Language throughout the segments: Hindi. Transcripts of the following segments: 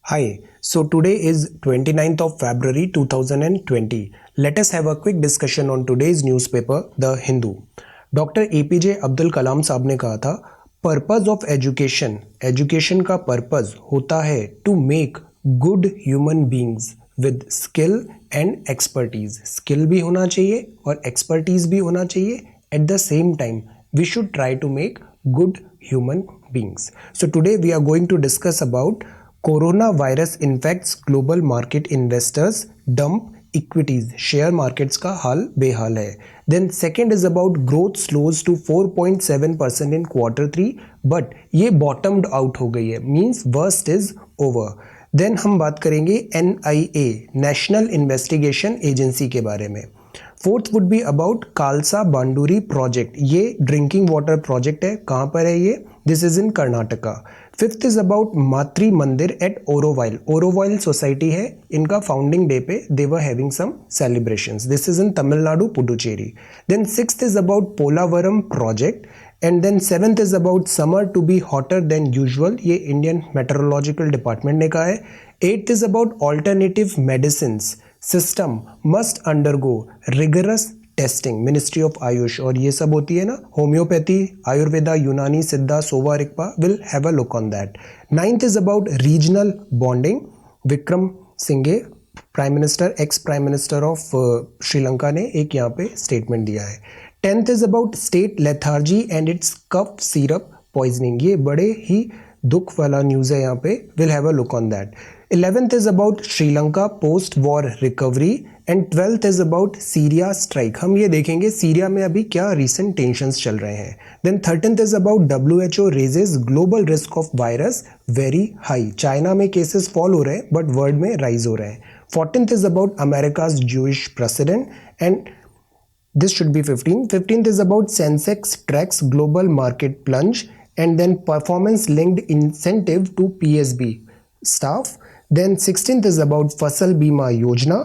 Hi, so today is 29th of February 2020. Let us have a quick discussion on today's newspaper, The Hindu. Doctor APJ Abdul Kalam sahab ने कहा था, पर्पज ऑफ एजुकेशन का पर्पज होता है to make good human beings with skill and expertise. Skill भी होना चाहिए और एक्सपर्टीज भी होना चाहिए. At the same time we should try to make good human beings. So today we are going to discuss about coronavirus infects global market investors, dump equities. Share markets का हाल बेहाल है. Then second is about growth slows to 4.7% in quarter 3, but ये bottomed out हो गई है, means worst is over. Then हम बात करेंगे NIA, नेशनल इन्वेस्टिगेशन एजेंसी के बारे में. Fourth would be about Kalasa Banduri project. ये ड्रिंकिंग वाटर प्रोजेक्ट है. कहाँ पर है ये? This is in Karnataka. Fifth is about Matri Mandir eight ओरोवाइल. ओरोवाइल society है, इनका फाउंडिंग डे पे they were having some celebrations. This is in Tamil Nadu, Puducherry. Then sixth is about Polavaram project. And then seventh is about summer to be hotter than usual. ये इंडियन मेट्रोलॉजिकल डिपार्टमेंट ने कहा है. Eighth is about alternative medicines system must undergo rigorous testing, ministry of AYUSH. और ये सब होती है ना, homeopathy, Ayurveda, Unani, Siddha, Sowa, Rigpa. Will have a look on that. Ninth is about regional bonding. Wickremesinghe, prime minister, ex prime minister of Sri Lanka ने एक यहाँ पे स्टेटमेंट दिया है. Tenth is about state lethargy and its cough syrup poisoning. ये बड़े ही दुख वाला न्यूज़ है यहाँ पे. Will have a look on that. 11th is about Sri Lanka post war recovery and 12th is about Syria strike. हम ये देखेंगे सीरिया में अभी क्या रिसेंट टेंशंस चल रहे हैं. Then 13th is about WHO raises global risk of virus very high. China में केसेस फॉल हो रहे हैं बट वर्ल्ड में राइज हो रहे हैं. 14th is about America's Jewish president and this should be 15. 15th is about Sensex tracks global market plunge and then performance linked incentive to PSB staff. Then 16th is about Fasal Bima Yojana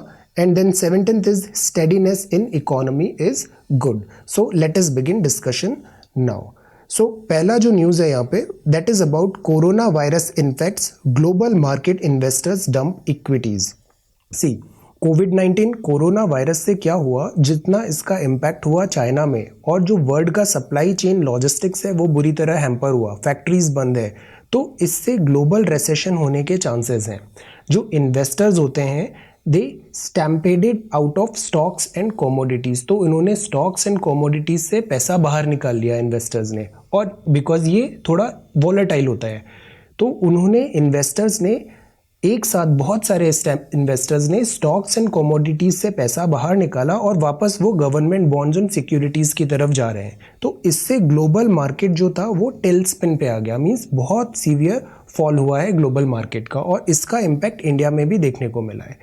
and then 17th is steadiness in economy is good. So let us begin discussion now. So पहला जो न्यूज़ है यहाँ पे that is about corona virus infects global market investors dump equities. See, covid corona virus से क्या हुआ, जितना इसका इम्पैक्ट हुआ चाइना में और जो वर्ल्ड का सप्लाई चेन लॉजिस्टिक्स है वो बुरी तरह हैम्पर हुआ, फैक्ट्रीज बंद है, तो इससे ग्लोबल रिसेशन होने के चांसेस हैं. जो इन्वेस्टर्स होते हैं they stampeded out of stocks and commodities. तो इन्होंने स्टॉक्स एंड कमोडिटीज़ से पैसा बाहर निकाल लिया इन्वेस्टर्स ने. और बिकॉज ये थोड़ा वॉलेटाइल होता है तो उन्होंने इन्वेस्टर्स ने एक साथ बहुत सारे इन्वेस्टर्स ने स्टॉक्स एंड कमोडिटीज से पैसा बाहर निकाला और वापस वो गवर्नमेंट बॉन्ड्स एंड सिक्योरिटीज की तरफ जा रहे हैं. तो इससे ग्लोबल मार्केट जो था वो टेल स्पिन पे आ गया. मींस बहुत सीवियर फॉल हुआ है ग्लोबल मार्केट का और इसका इम्पैक्ट इंडिया में भी देखने को मिला है.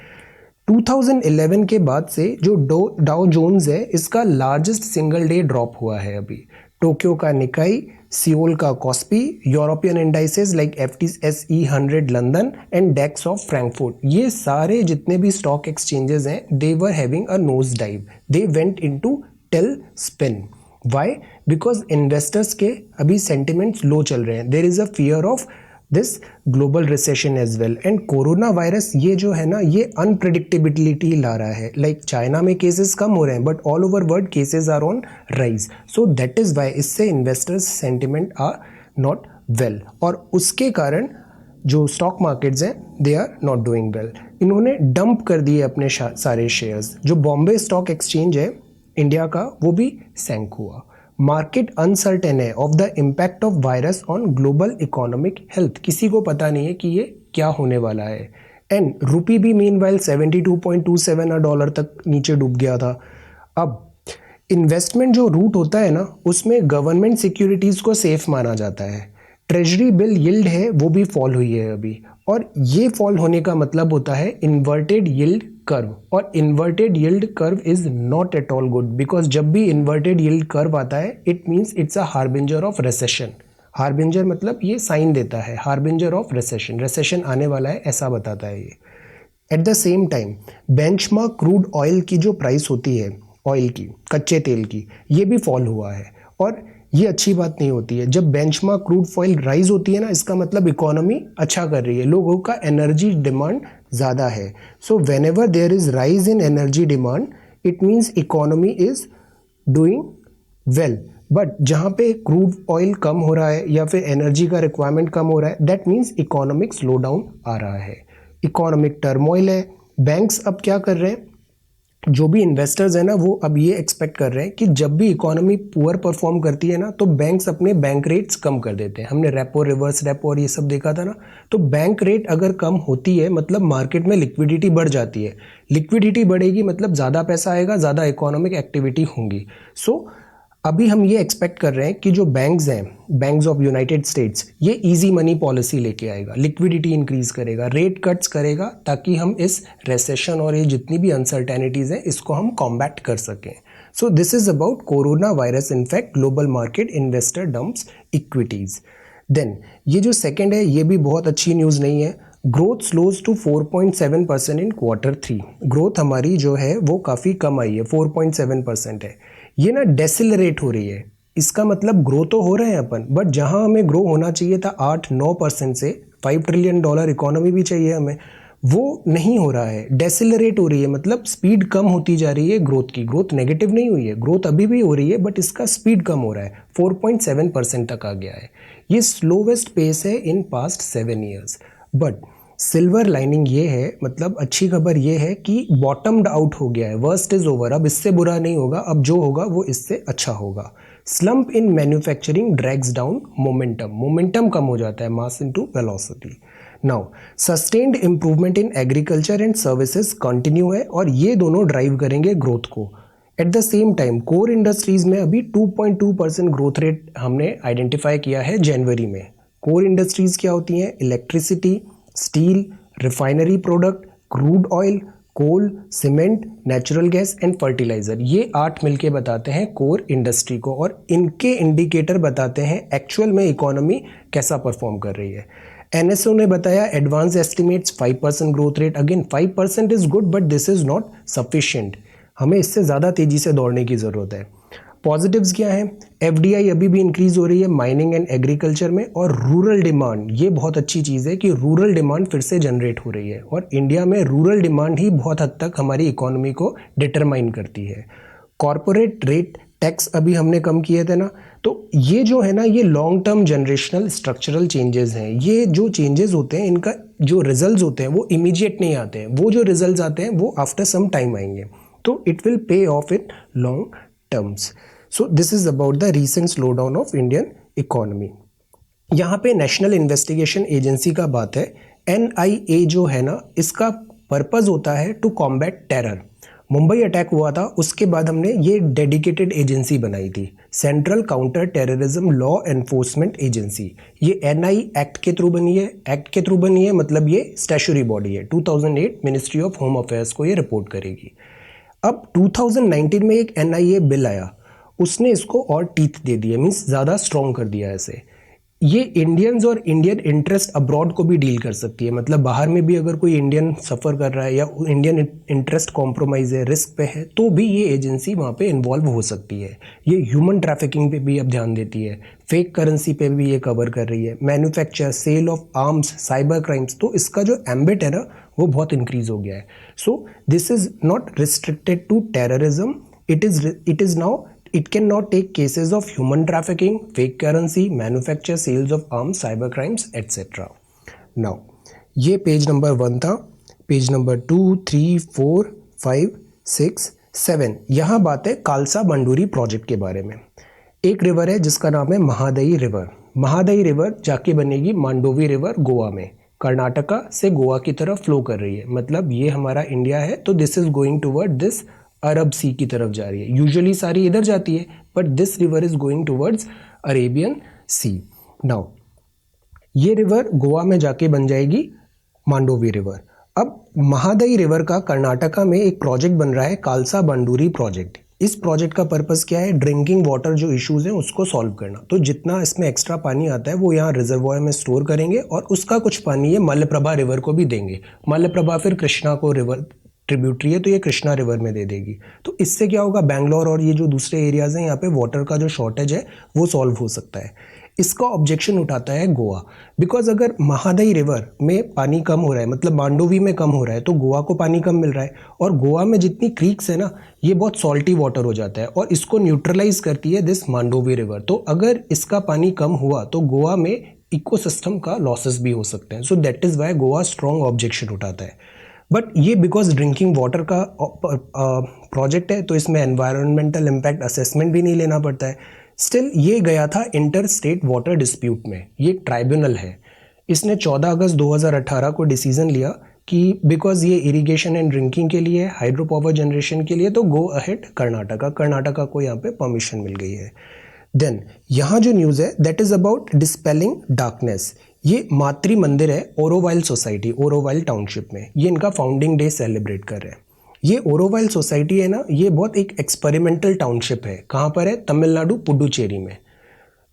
2011 के बाद से जो डाउ जोन्स है इसका लार्जेस्ट सिंगल डे ड्रॉप हुआ है अभी. टोक्यो का निकाई, सियोल का KOSPI, European indices like FTSE 100 London and DAX of Frankfurt, ये सारे जितने भी स्टॉक एक्सचेंजेस हैं they were having a nose dive. They went into tailspin. Why? Because investors के अभी सेंटिमेंट्स लो चल रहे हैं. There is a fear of this global recession as well. And corona virus ये जो है ना ये अनप्रिडिक्टेबिलिटी ला रहा है. लाइक चाइना में केसेस कम हो रहे हैं but all over world cases are on rise. So that is why इससे investors sentiment are not well और उसके कारण जो स्टॉक मार्केट्स हैं they are not doing well. इन्होंने डंप कर दिए अपने सारे शेयर्स. जो बॉम्बे स्टॉक एक्सचेंज है इंडिया का वो भी सैंक हुआ. मार्केट अनसर्टेन है of the impact of virus on global economic health. किसी को पता नहीं है कि ये क्या होने वाला है. एंड रुपी भी मीनवाइल 72.27 डॉलर तक नीचे डूब गया था. अब इन्वेस्टमेंट जो रूट होता है ना उसमें गवर्नमेंट सिक्योरिटीज़ को सेफ माना जाता है. ट्रेजरी बिल यील्ड है वो भी फॉल हुई है अभी और ये फॉल होने का मतलब होता है इन्वर्टेड यील्ड कर्व. और inverted yield curve is not at all good because जब भी इन्वर्टेड यील्ड कर्व आता है it means it's a harbinger of recession. Harbinger मतलब ये साइन देता है, हार्बिंजर ऑफ रिसेशन, रिसेशन आने वाला है ऐसा बताता है ये. Eight the same time benchmark crude oil की जो प्राइस होती है ऑयल की, कच्चे तेल की, ये भी फॉल हुआ है. और ये अच्छी बात नहीं होती है। जब बेंचमार्क क्रूड ऑयल राइज होती है ना, इसका मतलब इकोनॉमी अच्छा कर रही है, लोगों का एनर्जी डिमांड ज़्यादा है। So whenever there is rise in energy demand, it means economy is doing well. But जहाँ पे क्रूड ऑयल कम हो रहा है या फिर एनर्जी का रिक्वायरमेंट कम हो रहा है, that means economic slowdown आ रहा है, इकोनॉमिक टर्मोइल है। बैंक्स अब क्या कर रहे हैं, जो भी इन्वेस्टर्स हैं ना, वो अब ये एक्सपेक्ट कर रहे हैं कि जब भी इकोनॉमी पुअर परफॉर्म करती है ना, तो बैंक्स अपने बैंक रेट्स कम कर देते हैं। हमने रेपो, रिवर्स रेपो और ये सब देखा था ना। तो बैंक रेट अगर कम होती है मतलब मार्केट में लिक्विडिटी बढ़ जाती है, लिक्विडिटी बढ़ेगी मतलब ज़्यादा पैसा आएगा, ज़्यादा इकोनॉमिक एक्टिविटी होंगी। सो अभी हम ये एक्सपेक्ट कर रहे हैं कि जो बैंक्स हैं, बैंक्स ऑफ यूनाइटेड स्टेट्स, ये इजी मनी पॉलिसी लेके आएगा, लिक्विडिटी इंक्रीज करेगा, रेट कट्स करेगा, ताकि हम इस रेसेशन और ये जितनी भी अनसर्टेनिटीज़ हैं इसको हम कॉम्बैट कर सकें। So this is about corona virus infect global market, investor dumps equities. Then ये जो सेकेंड है, ये भी बहुत अच्छी न्यूज़ नहीं है। Growth slows to 4.7% in Q3। Growth हमारी जो है वो काफ़ी कम आई है, 4.7% है। ये ना डेसिलरेट हो रही है। इसका मतलब ग्रो तो हो रहे हैं अपन, बट जहां हमें ग्रो होना चाहिए था 8-9% से, $5 ट्रिलियन इकोनॉमी भी चाहिए हमें, वो नहीं हो रहा है, डेसिलरेट हो रही है। मतलब स्पीड कम होती जा रही है ग्रोथ की। ग्रोथ नेगेटिव नहीं हुई है, ग्रोथ अभी भी हो रही है, बट इसका स्पीड कम हो रहा है, 4.7% तक आ गया है। ये स्लोवेस्ट पेस है in past 7 years. But silver lining ये है, मतलब अच्छी खबर ये है कि बॉटम्ड आउट हो गया है, वर्स्ट इज ओवर। अब इससे बुरा नहीं होगा, अब जो होगा वो इससे अच्छा होगा। Slump in manufacturing drags down momentum, momentum कम हो जाता है, mass into velocity. Now sustained improvement in agriculture and services continue है, और ये दोनों ड्राइव करेंगे ग्रोथ को। At the same time core industries में अभी 2.2% ग्रोथ रेट हमने आइडेंटिफाई किया है जनवरी में। कोर इंडस्ट्रीज क्या होती हैं? Electricity, steel, refinery product, crude oil, coal, cement, natural gas and fertiliser. ये 8 मिलके बताते हैं कोर इंडस्ट्री को, और इनके इंडिकेटर बताते हैं एक्चुअल में इकोनॉमी कैसा परफॉर्म कर रही है। एनएसओ ने बताया advance estimates 5% growth rate. Again 5% is good, but this is not sufficient, हमें इससे ज़्यादा तेजी से दौड़ने की ज़रूरत है। पॉजिटिव्स क्या हैं? एफडीआई अभी भी इंक्रीज हो रही है माइनिंग एंड एग्रीकल्चर में, और रूरल डिमांड, ये बहुत अच्छी चीज़ है कि रूरल डिमांड फिर से जनरेट हो रही है, और इंडिया में रूरल डिमांड ही बहुत हद तक हमारी इकोनॉमी को डिटरमाइन करती है। कॉरपोरेट रेट टैक्स अभी हमने कम किए थे ना, तो ये जो है ना, ये long term generational structural changes हैं। ये जो चेंजेस होते हैं, इनका जो रिजल्ट्स होते हैं वो इमीडिएट नहीं आते हैं, वो जो रिजल्ट्स आते हैं वो आफ्टर सम टाइम आएंगे, तो it will pay of in long terms. So this is about the recent slow down of Indian economy. यहाँ पे नेशनल इन्वेस्टिगेशन एजेंसी का बात है। NIA जो है ना, इसका पर्पस होता है to combat terror. Mumbai attack हुआ था, उसके बाद हमने ये डेडिकेटेड एजेंसी बनाई थी, central counter terrorism law enforcement agency. ये NI एक्ट के थ्रू बनी है। एक्ट के थ्रू बनी है मतलब ये स्टैट्यूटरी बॉडी है। 2008 मिनिस्ट्री ऑफ होम अफेयर्स को ये रिपोर्ट करेगी। अब 2019 में एक NIA बिल आया, उसने इसको और टीथ दे दिए, मीन्स ज़्यादा स्ट्रॉन्ग कर दिया ऐसे। ये इंडियंस और इंडियन इंटरेस्ट अब्रॉड को भी डील कर सकती है, मतलब बाहर में भी अगर कोई इंडियन सफ़र कर रहा है या इंडियन इंटरेस्ट कॉम्प्रोमाइज़ है, रिस्क पे है, तो भी ये एजेंसी वहाँ पे इन्वॉल्व हो सकती है। ये ह्यूमन ट्रैफिकिंग पे भी अब ध्यान देती है, फेक करेंसी पे भी ये कवर कर रही है, manufacture, sale of arms, cyber crimes. तो इसका जो एम्बिट है ना, वो बहुत इंक्रीज हो गया है। So this is not restricted to terrorism, it is now it cannot take cases of human trafficking, fake currency, manufacture, sales of arms, cyber crimes, etc. Now, ये पेज नंबर 1 था। पेज नंबर 2, 3, 4, 5, 6, 7, यहाँ बात है कालसा बंडूरी प्रोजेक्ट के बारे में। एक रिवर है जिसका नाम है महादई रिवर। महादई रिवर जाके बनेगी मांडोवी रिवर गोवा में, कर्नाटका से गोवा की तरफ फ्लो कर रही है। मतलब ये हमारा इंडिया है, तो this is going toward this Arab sea की तरफ जा रही है। यूजुअली सारी इधर जाती है, but this river is going towards Arabian Sea. Now ये रिवर गोवा में जाके बन जाएगी मांडोवी रिवर। अब महादई रिवर का कर्नाटका में एक प्रोजेक्ट बन रहा है, कालसा बंडूरी प्रोजेक्ट। इस प्रोजेक्ट का पर्पस क्या है? ड्रिंकिंग वाटर जो इश्यूज हैं उसको सॉल्व करना। तो जितना इसमें एक्स्ट्रा पानी आता है वो यहाँ रिजर्वॉयर में स्टोर करेंगे, और उसका कुछ पानी ये मलप्रभा रिवर को भी देंगे। मलप्रभा फिर कृष्णा को रिवर ट्रिब्यूटरी है तो ये कृष्णा रिवर में दे देगी। तो इससे क्या होगा, बैंगलोर और ये जो दूसरे एरियाज़ हैं यहाँ पे वाटर का जो शॉर्टेज है वो सॉल्व हो सकता है। इसका ऑब्जेक्शन उठाता है गोवा, बिकॉज अगर महादाई रिवर में पानी कम हो रहा है, मतलब मांडोवी में कम हो रहा है, तो गोवा को पानी कम मिल रहा है, और गोवा में जितनी क्रीक्स है ना ये बहुत सॉल्टी वाटर हो जाता है और इसको न्यूट्रलाइज करती है दिस मांडोवी रिवर। तो अगर इसका पानी कम हुआ तो गोवा में इकोसिस्टम का लॉसेस भी हो सकते हैं। So that is why Goa strong objection उठाता है। बट ये बिकॉज ड्रिंकिंग वाटर का प्रोजेक्ट है तो इसमें एनवायरमेंटल इम्पैक्ट असेसमेंट भी नहीं लेना पड़ता है। स्टिल ये गया था इंटर स्टेट वाटर डिस्प्यूट में, ये ट्राइब्यूनल है। इसने 14 अगस्त 2018 को डिसीजन लिया कि बिकॉज ये इरिगेशन एंड ड्रिंकिंग के लिए, हाइड्रो पावर जनरेशन के लिए, तो गो अहेड कर्नाटका को यहाँ पे परमिशन मिल गई है। देन यहाँ जो न्यूज़ है दैट इज़ अबाउट डिस्पेलिंग डार्कनेस। ये मातृ मंदिर है ओरोवाइल सोसाइटी, ओरोवाइल टाउनशिप में, ये इनका फाउंडिंग डे सेलिब्रेट कर रहे हैं। ये ओरोवाइल सोसाइटी है ना, ये बहुत एक एक्सपेरिमेंटल टाउनशिप है। कहाँ पर है? तमिलनाडु पुडुचेरी में।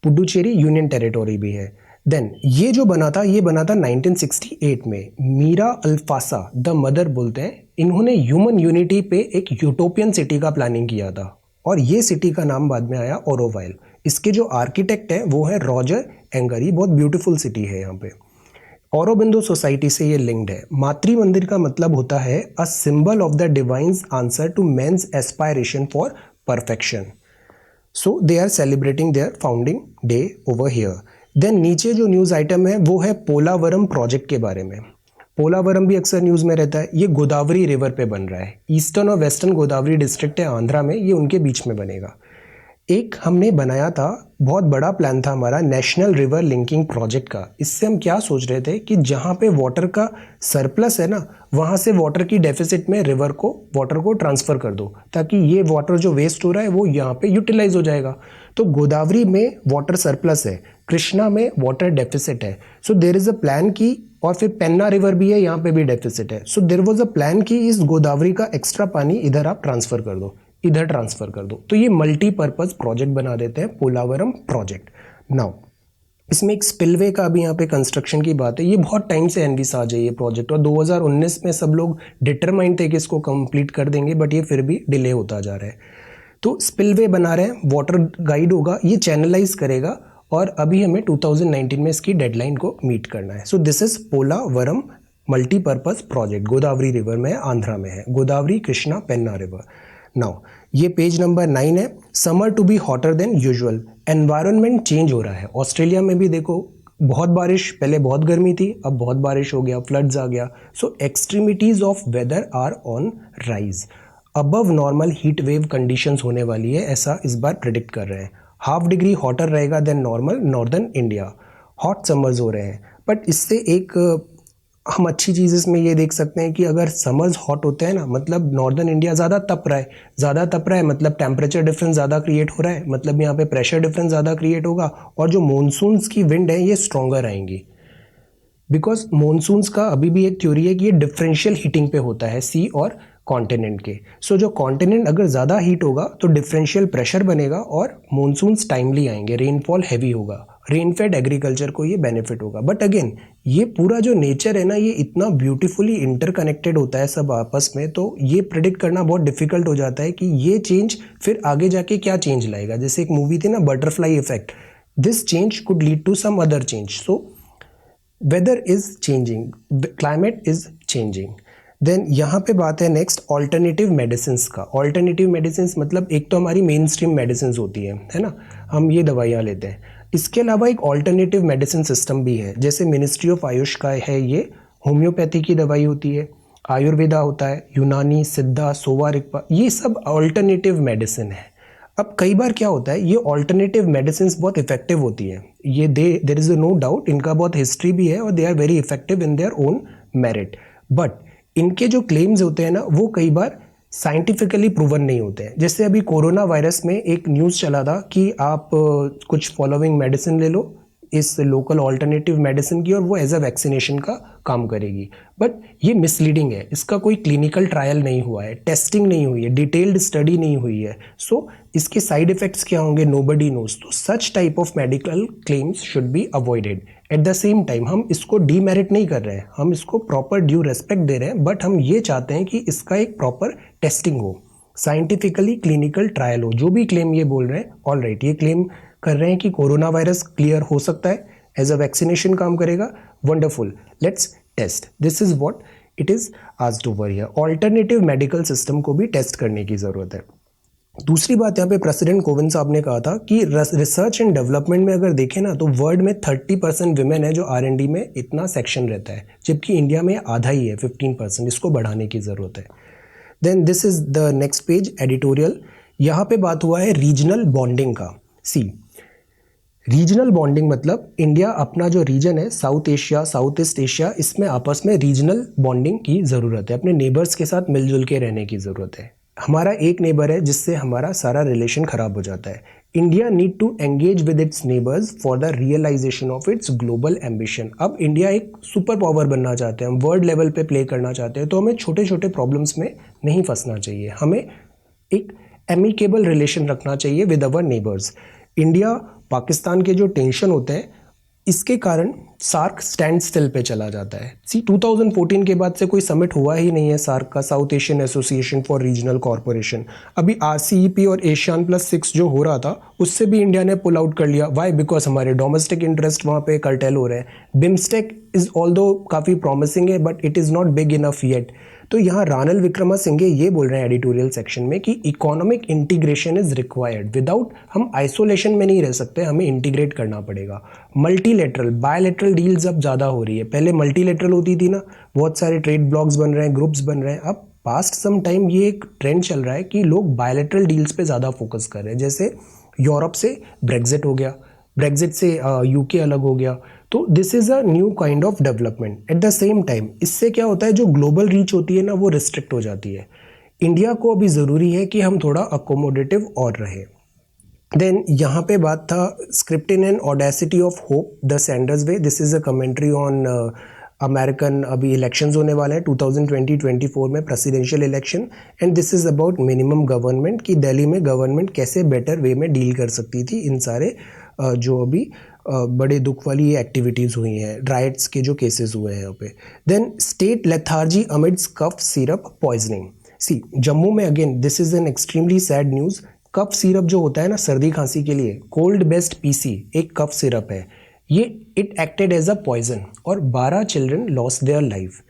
पुडुचेरी यूनियन टेरिटोरी भी है। देन ये जो बना था, ये बना था 1968 में। मीरा अल्फासा द मदर बोलते हैं, इन्होंने ह्यूमन यूनिटी पे एक यूटोपियन सिटी का प्लानिंग किया था और ये सिटी का नाम बाद में आया ओरोवाइल। इसके जो आर्किटेक्ट हैं वो है रॉजर एंगरी, बहुत ब्यूटीफुल सिटी है यहाँ पे। औरोबिंदो सोसाइटी से ये लिंक्ड है। मातृ मंदिर का मतलब होता है a symbol of the divine's answer to men's aspiration for perfection. So they are celebrating their founding day over here. Then नीचे जो न्यूज़ आइटम है वो है पोलावरम प्रोजेक्ट के बारे में। पोलावरम भी अक्सर न्यूज़ में रहता है। ये गोदावरी रिवर पे बन रहा है। ईस्टर्न और वेस्टर्न गोदावरी डिस्ट्रिक्ट है आंध्रा में, ये उनके बीच में बनेगा। एक हमने बनाया था, बहुत बड़ा प्लान था हमारा, नेशनल रिवर लिंकिंग प्रोजेक्ट का। इससे हम क्या सोच रहे थे कि जहाँ पे वाटर का सरप्लस है ना, वहाँ से वाटर की डेफिसिट में वाटर को ट्रांसफ़र कर दो, ताकि ये वाटर जो वेस्ट हो रहा है वो यहाँ पे यूटिलाइज हो जाएगा। तो गोदावरी में वाटर सरप्लस है, कृष्णा में वाटर डेफिसिट है। सो देर इज़ अ प्लान की, और फिर पेन्ना रिवर भी है, यहाँ पे भी डेफिसिट है। सो देर वॉज अ प्लान कि इस गोदावरी का एक्स्ट्रा पानी इधर आप ट्रांसफ़र कर दो, इधर ट्रांसफ़र कर दो। तो ये मल्टीपर्पज़ प्रोजेक्ट बना देते हैं, पोलावरम प्रोजेक्ट। नाउ इसमें एक स्पिलवे का भी यहाँ पे कंस्ट्रक्शन की बात है। ये बहुत टाइम से एनविसाज है ये प्रोजेक्ट, और 2019 में सब लोग डिटरमाइंड थे कि इसको कंप्लीट कर देंगे, बट ये फिर भी डिले होता जा रहा है। तो स्पिलवे बना रहे हैं, वाटर गाइड होगा, ये चैनलाइज करेगा, और अभी हमें 2019 में इसकी डेडलाइन को मीट करना है। So this is Polavaram multipurpose project, Godavari river में है, आंध्रा में है, गोदावरी कृष्णा पेन्ना रिवर। नाउ ये पेज नंबर 9 है। Summer to be hotter than usual. Environment change हो रहा है। ऑस्ट्रेलिया में भी देखो, बहुत बारिश, पहले बहुत गर्मी थी, अब बहुत बारिश हो गया, फ्लड्स आ गया। So extremities of weather are on rise. Above normal heat wave conditions होने वाली है, ऐसा इस बार प्रिडिक्ट कर रहे हैं। हाफ डिग्री हॉटर रहेगा than normal northern India. Hot summers हो रहे हैं, बट इससे एक हम अच्छी चीज़ इसमें ये देख सकते हैं कि अगर समर्स हॉट होते हैं ना, मतलब नॉर्दर्न इंडिया ज़्यादा तप रहा है, मतलब टेम्परेचर डिफरेंस ज़्यादा क्रिएट हो रहा है, मतलब यहाँ पे प्रेशर डिफरेंस ज़्यादा क्रिएट होगा, और जो मॉनसून्स की विंड है ये स्ट्रॉन्गर आएंगी। बिकॉज मॉनसून्स का अभी भी एक थ्योरी है कि ये डिफरेंशियल हीटिंग पे होता है सी और कॉन्टिनेंट के। सो जो कॉन्टिनेंट अगर ज़्यादा हीट होगा तो डिफरेंशियल प्रेशर बनेगा और मॉनसून्स टाइमली आएंगे, रेनफॉल हैवी होगा, रेनफेड एग्रीकल्चर को ये बेनिफिट होगा। बट अगेन ये पूरा जो नेचर है ना, ये इतना ब्यूटीफुली इंटरकनेक्टेड होता है सब आपस में, तो ये प्रिडिक्ट करना बहुत डिफिकल्ट हो जाता है कि ये चेंज फिर आगे जाके क्या चेंज लाएगा। जैसे एक मूवी थी ना, butterfly effect, this change could lead to some other change. So weather is changing, climate is changing. Then यहाँ पे बात है नेक्स्ट ऑल्टरनेटिव मेडिसिन का। ऑल्टरनेटिव मेडिसिन मतलब एक तो हमारी मेन स्ट्रीम मेडिसिन होती है ना, हम ये दवाइयाँ लेते हैं। इसके अलावा एक ऑल्टरनेटिव मेडिसिन सिस्टम भी है, जैसे मिनिस्ट्री ऑफ आयुष का है, ये होम्योपैथी की दवाई होती है, आयुर्वेदा होता है, यूनानी, सिद्धा, सोवा रिगपा, ये सब ऑल्टरनेटिव मेडिसिन है। अब कई बार क्या होता है, ये ऑल्टरनेटिव मेडिसिन बहुत इफेक्टिव होती है, ये देयर इज नो डाउट, इनका बहुत हिस्ट्री भी है और they are very effective in their own merit. But इनके जो क्लेम्स होते हैं ना, वो कई बार साइंटिफिकली प्रूवन नहीं होते हैं। जैसे अभी कोरोना वायरस में एक न्यूज़ चला था कि आप कुछ फॉलोइंग मेडिसिन ले लो, इस लोकल ऑल्टरनेटिव मेडिसिन की और वो एज अ वैक्सीनेशन का काम करेगी। बट ये मिसलीडिंग है, इसका कोई क्लिनिकल ट्रायल नहीं हुआ है, टेस्टिंग नहीं हुई है, डिटेल्ड स्टडी नहीं हुई है। सो इसके साइड इफेक्ट्स क्या होंगे नोबडी नोज। तो such type of medical claims should be avoided. Eight the same time हम इसको डीमेरिट नहीं कर रहे हैं, हम इसको प्रॉपर ड्यू रेस्पेक्ट दे रहे हैं, बट हम ये चाहते हैं कि इसका एक प्रॉपर टेस्टिंग हो, साइंटिफिकली क्लिनिकल ट्रायल हो। जो भी क्लेम ये बोल रहे हैं, ऑल राइट, ये क्लेम कर रहे हैं कि कोरोना वायरस क्लियर हो सकता है, एज अ वैक्सीनेशन काम करेगा, wonderful, let's test. This is what it is asked over here. Alternative medical system को भी टेस्ट करने की जरूरत है। दूसरी बात यहाँ पे प्रेसिडेंट कोविंद साहब ने कहा था कि रिसर्च एंड डेवलपमेंट में अगर देखें ना, तो वर्ल्ड में 30% विमेन है जो R&D में इतना सेक्शन रहता है, जबकि इंडिया में आधा ही है, 15%। इसको बढ़ाने की ज़रूरत है। Then this is the next page, editorial. यहाँ पे बात हुआ है रीजनल बॉन्डिंग का। सी, रीजनल बॉन्डिंग मतलब इंडिया अपना जो रीजन है, South Asia, South East Asia, इसमें आपस में रीजनल बॉन्डिंग की ज़रूरत है, अपने नेबर्स के साथ मिलजुल के रहने की ज़रूरत है। हमारा एक नेबर है जिससे हमारा सारा रिलेशन खराब हो जाता है। India need to engage with its neighbours for the realisation of its global ambition. अब इंडिया एक सुपर पावर बनना चाहते हैं, हम वर्ल्ड लेवल पे प्ले करना चाहते हैं, तो हमें छोटे छोटे प्रॉब्लम्स में नहीं फंसना चाहिए, हमें एक एमिकेबल रिलेशन रखना चाहिए with our neighbours. India Pakistan के जो टेंशन होते हैं, इसके कारण सार्क स्टैंड स्टिल पे चला जाता है। सी, 2014 के बाद से कोई समिट हुआ ही नहीं है सार्क का, south Asian association for regional corporation. अभी RCEP और ASEAN+6 जो हो रहा था, उससे भी इंडिया ने पुल आउट कर लिया। वाई? बिकॉज हमारे डोमेस्टिक इंटरेस्ट वहाँ पे कर्टेल हो रहे हैं। बिम्स्टेक इज ऑल्दो काफ़ी प्रॉमिसिंग है, but it is not big enough yet. तो यहाँ रानिल विक्रमसिंघे ये बोल रहे हैं एडिटोरियल सेक्शन में कि economic integration is required. Without, हम आइसोलेशन में नहीं रह सकते, हमें इंटीग्रेट करना पड़ेगा। मल्टीलेटरल, बायलेटरल डील्स अब ज़्यादा हो रही है। पहले मल्टीलेटरल होती थी ना, बहुत सारे ट्रेड ब्लॉक्स बन रहे हैं, ग्रुप्स बन रहे हैं। अब पास्ट सम टाइम ये एक ट्रेंड चल रहा है कि लोग बायलेटरल डील्स पे ज़्यादा फोकस कर रहे हैं। जैसे यूरोप से ब्रेग्जिट हो गया, ब्रेग्जिट से UK अलग हो गया। तो this is a new kind of development. Eight the same time इससे क्या होता है, जो ग्लोबल रीच होती है ना, वो रिस्ट्रिक्ट हो जाती है। इंडिया को अभी ज़रूरी है कि हम थोड़ा अकोमोडेटिव और रहें। देन यहाँ पे बात था scripting and audacity of hope, the Sanders way. This is a commentary on American, अभी इलेक्शंस होने वाले हैं 2020-24 में, presidential election. And this is about minimum government, कि दिल्ली में गवर्नमेंट कैसे बेटर वे में डील कर सकती थी इन सारे जो अभी बड़े दुख वाली एक्टिविटीज़ हुई हैं, राइट्स के जो केसेस हुए हैं यहाँ पे। Then state lethargy amidst cough syrup poisoning. See, Jammu में again this is an extremely sad news. Cough syrup जो होता है ना सर्दी खांसी के लिए, कोल्ड बेस्ट PC एक कफ सिरप है, ये it acted as a poison और 12 चिल्ड्रन लॉस्ट देयर लाइफ।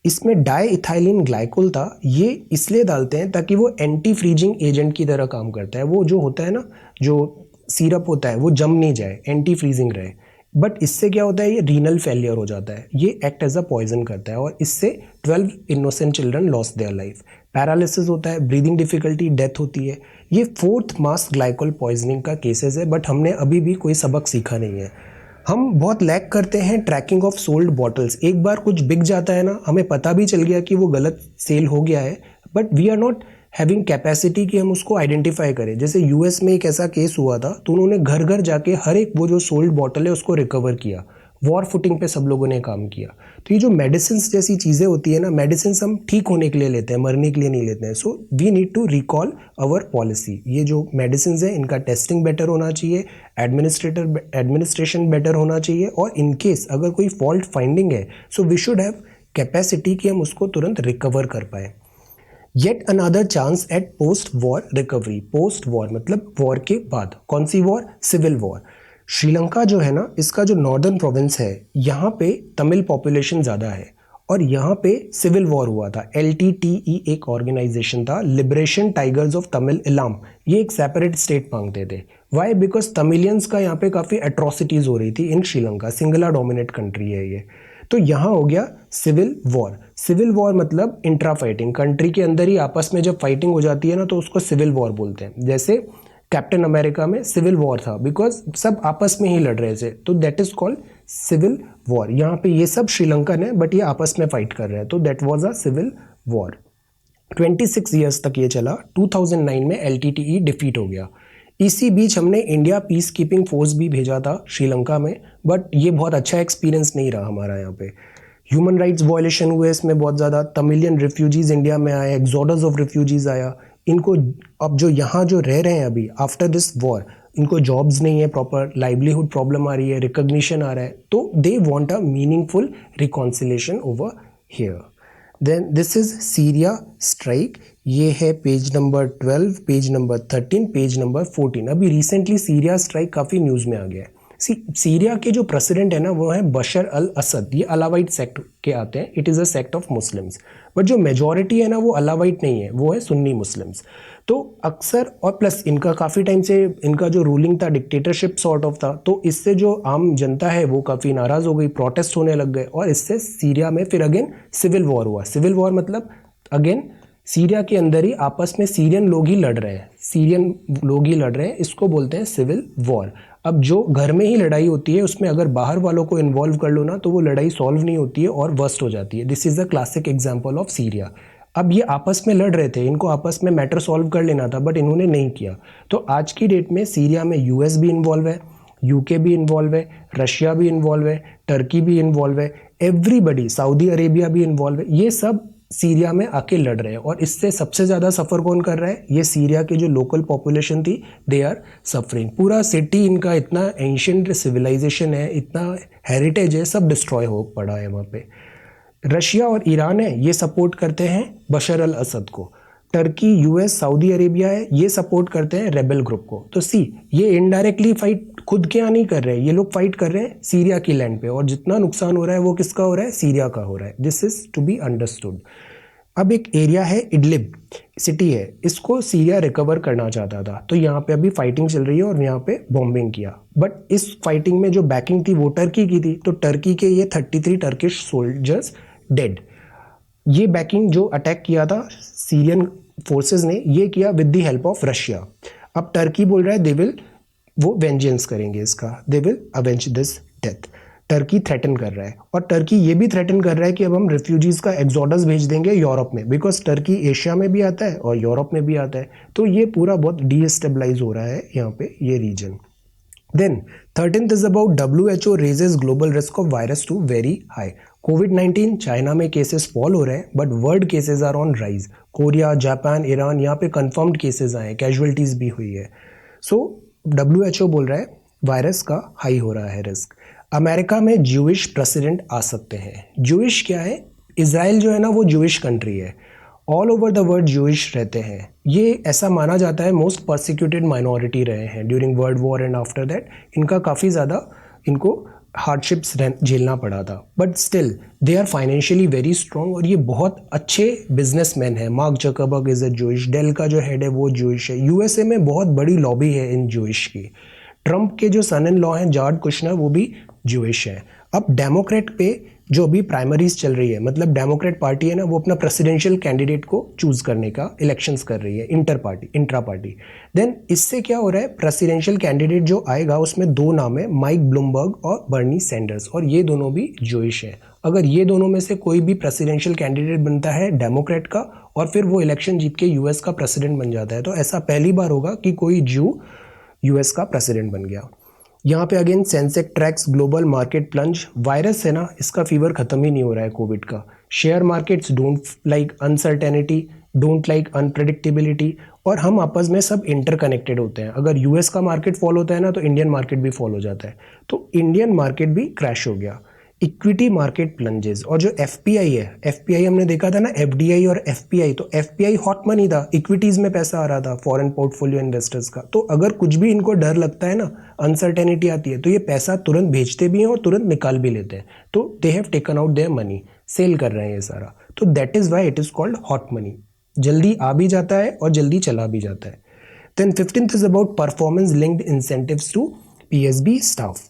इसमें डाई इथाइलिन ग्लाइकोल था, ये इसलिए डालते हैं ताकि वो एंटी फ्रीजिंग एजेंट की तरह काम करता है। वो जो होता है ना, जो सिरप होता है, वो जम नहीं जाए, एंटी फ्रीजिंग रहे। बट इससे क्या होता है, ये रीनल फेलियर हो जाता है, ये एक्ट एज अ पॉइजन करता है और इससे 12 innocent children lost their life. Paralysis होता है, ब्रीदिंग डिफिकल्टी, डेथ होती है। ये 4th मास ग्लाइकोल पॉइजनिंग का केसेस है, बट हमने अभी भी कोई सबक सीखा नहीं है। हम बहुत लैक करते हैं ट्रैकिंग ऑफ सोल्ड बॉटल्स। एक बार कुछ बिक जाता है ना, हमें पता भी चल गया कि वो गलत सेल हो गया है, but we are not having capacity कि हम उसको आइडेंटिफाई करें। जैसे US में एक ऐसा केस हुआ था, तो उन्होंने घर घर जाके हर एक वो जो सोल्ड बॉटल है उसको रिकवर किया। वॉर फुटिंग पे सब लोगों ने काम किया। तो ये जो मेडिसिन जैसी चीज़ें होती है ना, मेडिसिन हम ठीक होने के लिए लेते हैं, मरने के लिए नहीं लेते हैं। So we need to recall our policy. ये जो मेडिसिन है, इनका टेस्टिंग बेटर होना चाहिए, एडमिनिस्ट्रेशन बेटर होना चाहिए, और इनकेस अगर कोई फॉल्ट फाइंडिंग है, so we should have capacity कि हम उसको तुरंत रिकवर कर पाए। Yet another chance at post war recovery. Post war मतलब वॉर के बाद। कौन सी वॉर? Civil war. श्रीलंका जो है ना, इसका जो नॉर्दर्न प्रोविंस है, यहाँ पे तमिल पॉपुलेशन ज़्यादा है और यहाँ पे सिविल वॉर हुआ था। LTTE एक ऑर्गेनाइजेशन था, liberation tigers of Tamil Ilam. ये एक सेपरेट स्टेट मांगते थे। वाई? बिकॉज तमिलियंस का यहाँ पे काफ़ी एट्रोसिटीज़ हो रही थी इन श्रीलंका। सिंगला डोमिनेट कंट्री है ये। तो यहाँ हो गया सिविल वॉर। सिविल वॉर मतलब इंट्रा फाइटिंग, कंट्री के अंदर ही आपस में जब फाइटिंग हो जाती है ना, तो उसको सिविल वॉर बोलते हैं। जैसे कैप्टन अमेरिका में सिविल वॉर था, बिकॉज सब आपस में ही लड़ रहे थे, तो that is called civil war. यहाँ पे ये सब श्रीलंकन है, बट ये आपस में फाइट कर रहे हैं, तो that was a civil war. 26 years तक ये चला। 2009 में LTTE डिफीट हो गया। इसी बीच हमने इंडिया पीस कीपिंग फोर्स भी भेजा था श्रीलंका में, बट ये बहुत अच्छा एक्सपीरियंस नहीं रहा हमारा यहाँ पे। ह्यूमन राइट्स वायलेशन हुए इसमें बहुत ज़्यादा, तमिलियन रिफ्यूजीज़ इंडिया में आए, एक्सोडस ऑफ रिफ्यूजीज़ आया। इनको अब जो यहाँ जो रह रहे हैं अभी आफ्टर दिस वॉर, इनको जॉब्स नहीं है, प्रॉपर लाइवलीहुड प्रॉब्लम आ रही है, रिकग्निशन आ रहा है, तो they want a meaningful reconciliation over here. Then this is Syria strike, ये है page number 12, page number 13, page number 14। अभी रिसेंटली सीरिया स्ट्राइक काफ़ी न्यूज़ में आ गया है। सीरिया के जो प्रेसिडेंट है ना वो है बशर अल असद। ये अलावाइट सेक्ट के आते हैं, it is a sect of Muslims, but जो मेजॉरिटी है ना वो अलावाइट नहीं है, वो है सुन्नी मुस्लिम्स। तो अक्सर, और प्लस इनका काफ़ी टाइम से इनका जो रूलिंग था डिक्टेटरशिप सॉर्ट ऑफ था, तो इससे जो आम जनता है वो काफ़ी नाराज़ हो गई, प्रोटेस्ट होने लग गए, और इससे सीरिया में फिर अगेन सिविल वॉर हुआ। सिविल वॉर मतलब अगेन सीरिया के अंदर ही आपस में सीरियन लोग ही लड़ रहे हैं, सीरियन लोग ही लड़ रहे हैं, इसको बोलते हैं सिविल वॉर। अब जो घर में ही लड़ाई होती है उसमें अगर बाहर वालों को इन्वॉल्व कर लो ना तो वो लड़ाई सॉल्व नहीं होती है और वर्स्ट हो जाती है। This is the classic example of Syria. अब ये आपस में लड़ रहे थे, इनको आपस में मैटर सॉल्व कर लेना था, बट इन्होंने नहीं किया। तो आज की डेट में सीरिया में यूएस भी इन्वॉल्व है, यूके भी इन्वॉल्व है, रशिया भी इन्वॉल्व है, टर्की भी इन्वॉल्व है, एवरीबडी, सऊदी अरेबिया भी इन्वॉल्व है। ये सब सीरिया में आके लड़ रहे हैं, और इससे सबसे ज़्यादा सफ़र कौन कर रहा है? ये सीरिया की जो लोकल पॉपुलेशन थी, दे आर सफरिंग। पूरा सिटी इनका इतना एंशियंट सिविलाइजेशन है, इतना हेरिटेज है, सब डिस्ट्रॉय हो पड़ा है वहाँ पे। रशिया और ईरान है, ये सपोर्ट करते हैं बशर अल असद को। टर्की, यूएस, सऊदी अरेबिया है, ये सपोर्ट करते हैं रेबल ग्रुप को। तो सी, ये इनडायरेक्टली फाइट खुद के यहाँ नहीं कर रहे हैं, ये लोग फाइट कर रहे हैं सीरिया की लैंड पे, और जितना नुकसान हो रहा है वो किसका हो रहा है? सीरिया का हो रहा है। This is to be understood. अब एक एरिया है इडलिब सिटी है, इसको सीरिया रिकवर करना चाहता था, तो यहाँ पे अभी फाइटिंग चल रही है और यहाँ पे बॉम्बिंग किया। बट इस फाइटिंग में जो बैकिंग थी वो टर्की की थी, तो टर्की के ये 33 टर्किश सोल्जर्स डेड। ये बैकिंग जो अटैक किया था सीरियन फोर्सेस ने, ये किया with the help of Russia. अब टर्की बोल रहा है दे विल, वो वेंजेंस करेंगे इसका, they will avenge this death. Turkey threaten कर रहा है, और टर्की ये भी थ्रेटन कर रहा है कि अब हम रिफ्यूजीज का एक्सोडस भेज देंगे यूरोप में, बिकॉज टर्की एशिया में भी आता है और यूरोप में भी आता है। तो ये पूरा बहुत डीस्टेबलाइज हो रहा है यहाँ पे ये reason. Then 13th is about WHO raises global risk of virus to very high. कोविड-19 चाइना में केसेस फॉल हो रहे हैं, but world cases are on rise. Korea, Japan, Iran, यहाँ पे कंफर्म्ड केसेस आए, कैजुअलिटीज भी हुई है। सो WHO बोल रहा है वायरस का हाई हो रहा है रिस्क। अमेरिका में ज्यूइश प्रेसिडेंट आ सकते हैं। ज्यूइश क्या है? इजराइल जो है ना वो ज्यूइश कंट्री है, all over the world Jewish रहते हैं। ये ऐसा माना जाता है मोस्ट परसिक्यूटेड माइनॉरिटी रहे हैं during world war, and after that इनका काफ़ी ज़्यादा इनको हार्डशिप्स झेलना पड़ा था, but still they are financially very strong, और ये बहुत अच्छे बिजनेसमैन हैं। Mark Zuckerberg is a Jewish, Dell का जो हेड है वो ज्यूइश है, यूएसए में बहुत बड़ी लॉबी है इन ज्यूइश की। ट्रंप के जो सन इन लॉ हैं जार्ड कुशनर, वो भी ज्यूइश हैं। अब डेमोक्रेट पे जो अभी प्राइमरीज चल रही है, मतलब डेमोक्रेट पार्टी है ना वो अपना प्रेसिडेंशियल कैंडिडेट को चूज करने का इलेक्शंस कर रही है, इंट्रा पार्टी। देन इससे क्या हो रहा है, प्रेसिडेंशियल कैंडिडेट जो आएगा उसमें दो नाम है, माइक ब्लूमबर्ग और बर्नी सैंडर्स, और ये दोनों भी ज्यूइश हैं। अगर ये दोनों में से कोई भी प्रेसिडेंशियल कैंडिडेट बनता है डेमोक्रेट का, और फिर वो इलेक्शन जीत के यूएस का प्रेसिडेंट बन जाता है, तो ऐसा पहली बार होगा कि कोई ज्यू यूएस का प्रेसिडेंट बन गया। यहाँ पे again Sensex tracks global market plunge. Virus है ना, इसका फीवर खत्म ही नहीं हो रहा है कोविड का। Share markets don't like uncertainty, don't like unpredictability, और हम आपस में सब इंटरकनेक्टेड होते हैं। अगर यूएस का मार्केट फॉल होता है ना तो इंडियन मार्केट भी फॉल हो जाता है, तो इंडियन मार्केट भी क्रैश हो गया। इक्विटी मार्केट प्लंजेस, और जो एफपीआई है, एफपीआई हमने देखा था ना, एफडीआई और एफपीआई, तो एफपीआई हॉट मनी था, इक्विटीज में पैसा आ रहा था फॉरेन पोर्टफोलियो इन्वेस्टर्स का। तो अगर कुछ भी इनको डर लगता है ना, अनसर्टेनिटी आती है, तो ये पैसा तुरंत भेजते भी हैं और तुरंत निकाल भी लेते हैं। तो they have taken out their money, sale कर रहे हैं ये सारा। तो that is why it is called hot money, जल्दी आ भी जाता है और जल्दी चला भी जाता है। Then 15th is about performance linked incentives to PSB staff.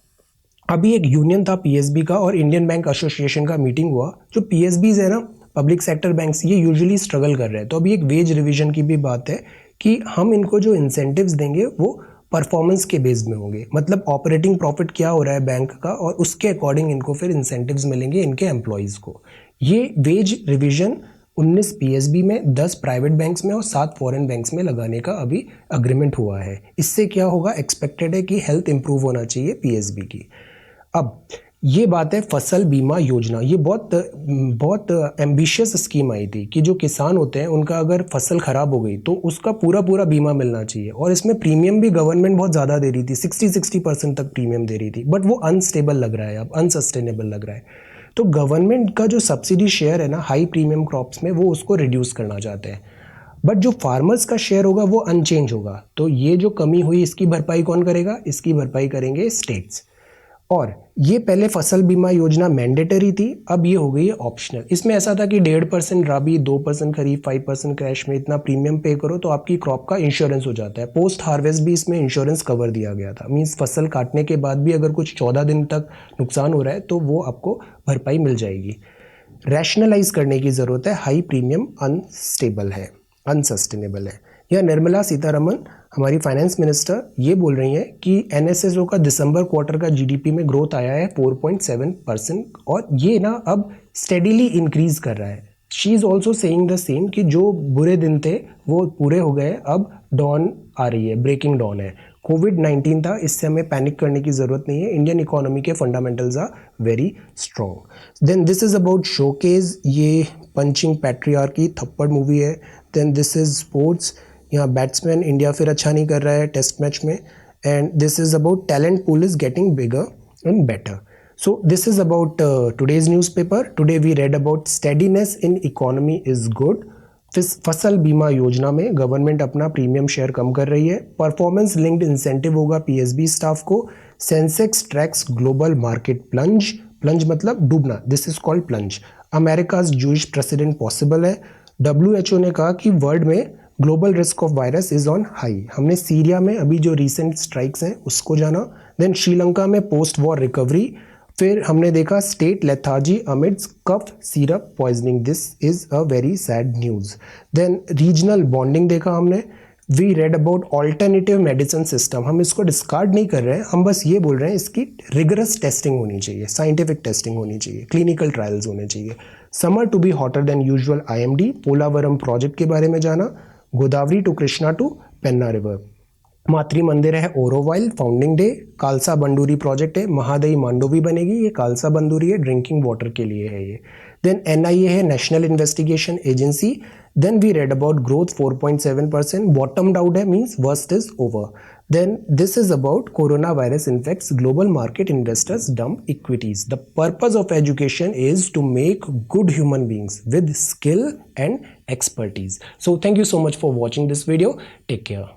अभी एक यूनियन था पीएसबी का और इंडियन बैंक एसोसिएशन का मीटिंग हुआ। जो पीएसबीज है ना, पब्लिक सेक्टर बैंक्स, ये यूजुअली स्ट्रगल कर रहे हैं, तो अभी एक वेज रिवीजन की भी बात है कि हम इनको जो इंसेंटिव्स देंगे वो परफॉर्मेंस के बेस में होंगे, मतलब ऑपरेटिंग प्रॉफिट क्या हो रहा है बैंक का, और उसके अकॉर्डिंग इनको फिर इंसेंटिव्स मिलेंगे इनके एम्प्लॉयज़ को। ये वेज रिवीजन 19 पीएसबी में, 10 प्राइवेट बैंक्स में और 7 फॉरेन बैंक्स में लगाने का अभी अग्रीमेंट हुआ है। इससे क्या होगा, एक्सपेक्टेड है कि हेल्थ इंप्रूव होना चाहिए पीएसबी की। अब ये बात है फसल बीमा योजना, ये बहुत एम्बिशियस स्कीम आई थी कि जो किसान होते हैं उनका अगर फसल खराब हो गई तो उसका पूरा बीमा मिलना चाहिए। और इसमें प्रीमियम भी गवर्नमेंट बहुत ज़्यादा दे रही थी, 60% तक प्रीमियम दे रही थी, बट वो अनस्टेबल लग रहा है, अब अनसस्टेनेबल लग रहा है। तो गवर्नमेंट का जो सब्सिडी शेयर है ना हाई प्रीमियम क्रॉप्स में, वो उसको रिड्यूस करना चाहते हैं। बट जो फार्मर्स का शेयर होगा वो अनचेंज होगा। तो ये जो कमी हुई इसकी भरपाई कौन करेगा, इसकी भरपाई करेंगे स्टेट्स। और ये पहले फसल बीमा योजना मैंडेटरी थी, अब ये हो गई है ऑप्शनल। इसमें ऐसा था कि 1.5% राबी, 2% खरीफ, 5% क्रैश में इतना प्रीमियम पे करो तो आपकी क्रॉप का इंश्योरेंस हो जाता है। पोस्ट हार्वेस्ट भी इसमें इंश्योरेंस कवर दिया गया था, मीन्स फसल काटने के बाद भी अगर कुछ 14 दिन तक नुकसान हो रहा है तो वो आपको भरपाई मिल जाएगी। रैशनलाइज करने की ज़रूरत है, हाई प्रीमियम अनस्टेबल है, अनसस्टेनेबल है। यह निर्मला सीतारमन हमारी फाइनेंस मिनिस्टर ये बोल रही हैं कि एनएसएसओ का दिसंबर क्वार्टर का जीडीपी में ग्रोथ आया है 4.7% और ये ना अब स्टेडीली इंक्रीज कर रहा है। She is also saying the same कि जो बुरे दिन थे वो पूरे हो गए, अब डॉन आ रही है, ब्रेकिंग डॉन है। कोविड-19 था, इससे हमें पैनिक करने की ज़रूरत नहीं है, इंडियन इकोनॉमी के fundamentals are very strong. Then this is about showcase, ये पंचिंग पैट्रियार्की थप्पड़ मूवी है। देन दिस इज़ स्पोर्ट्स, यहाँ बैट्समैन इंडिया फिर अच्छा नहीं कर रहा है टेस्ट मैच में। And this is about talent pool is getting bigger and better. So this is about today's newspaper. Today we read about steadiness in economy is good. फसल बीमा योजना में गवर्नमेंट अपना प्रीमियम शेयर कम कर रही है। परफॉर्मेंस लिंक्ड इंसेंटिव होगा पीएसबी स्टाफ को। Sensex tracks global market plunge, plunge मतलब डूबना, this is called plunge. America's Jewish president possible है। डब्ल्यूएचओ ने कहा कि वर्ल्ड में global risk of virus is on high. हमने सीरिया में अभी जो रिसेंट स्ट्राइक्स हैं उसको जाना। देन श्रीलंका में पोस्ट वॉर रिकवरी। फिर हमने देखा state lethargy amidst cough syrup poisoning, this is a very sad news. Then regional bonding देखा हमने। We read about alternative medicine system, हम इसको डिस्कार्ड नहीं कर रहे हैं, हम बस ये बोल रहे हैं इसकी रिगरस टेस्टिंग होनी चाहिए, साइंटिफिक टेस्टिंग होनी चाहिए, क्लिनिकल ट्रायल्स होने चाहिए। Summer to be hotter than usual IMD, Polavaram project के बारे में जाना। Godavari to Krishna to Penna river. Matrimandir है Auroville, founding day. Kalasa Banduri project है, महादई मांडोवी बनेगी, ये कालसा बंडूरी है, ड्रिंकिंग वाटर के लिए है ये। देन NIA है, national investigation agency. Then we read about growth 4.7%, bottomed out है, means worst is over. Then this is about coronavirus infects global market, investors dump equities. The purpose of education is to make good human beings with skill and expertise. So thank you so much for watching this video. Take care.